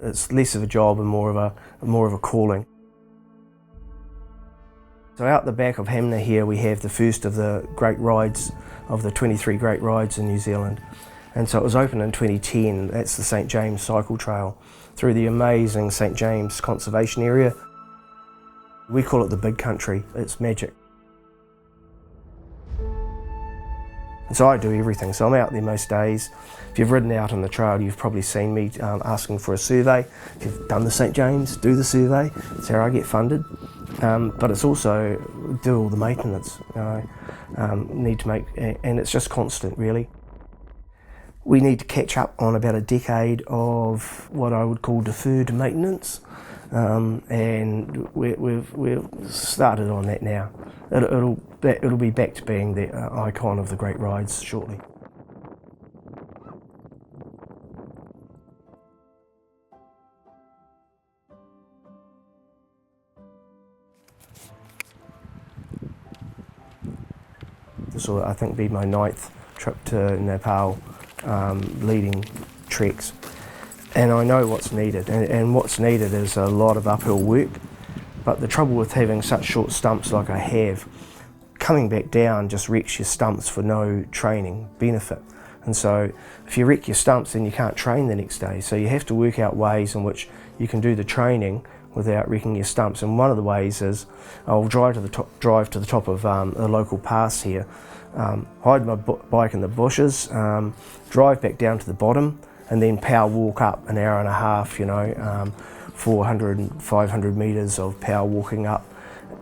It's less of a job and more of a calling. So out the back of Hanmer here we have the first of the great rides, of the 23 great rides in New Zealand. And so it was opened in 2010, that's the St James Cycle Trail, through the amazing St James Conservation Area. We call it the big country, it's magic. And so I do everything, so I'm out there most days. If you've ridden out on the trail, you've probably seen me asking for a survey. If you've done the St James, do the survey. That's how I get funded. But it's also do all the maintenance, need to make, and it's just constant really. We need to catch up on about a decade of what I would call deferred maintenance, and we've started on that now. It'll be back to being the icon of the great rides shortly. This will, I think, be my 9th trip to Nepal, leading treks. And I know what's needed, and what's needed is a lot of uphill work. But the trouble with having such short stumps like I have, coming back down just wrecks your stumps for no training benefit. And so if you wreck your stumps, then you can't train the next day. So you have to work out ways in which you can do the training without wrecking your stumps. And one of the ways is I'll drive to the top of the local pass here, hide my bike in the bushes, drive back down to the bottom, and then power walk up an hour and a half, 400 and 500 metres of power walking up,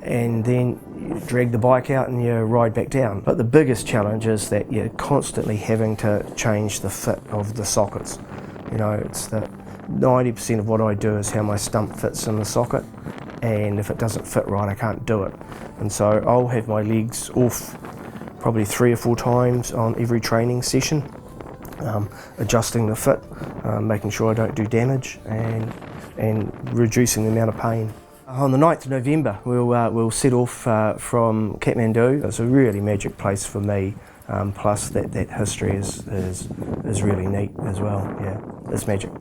and then you drag the bike out and you ride back down. But the biggest challenge is that you're constantly having to change the fit of the sockets. It's that 90% of what I do is how my stump fits in the socket, and if it doesn't fit right, I can't do it. And so I'll have my legs off probably 3 or 4 times on every training session, adjusting the fit, making sure I don't do damage, and reducing the amount of pain. On the 9th of November, we'll set off from Kathmandu. It's a really magic place for me, plus that history is really neat as well. Yeah, it's magic.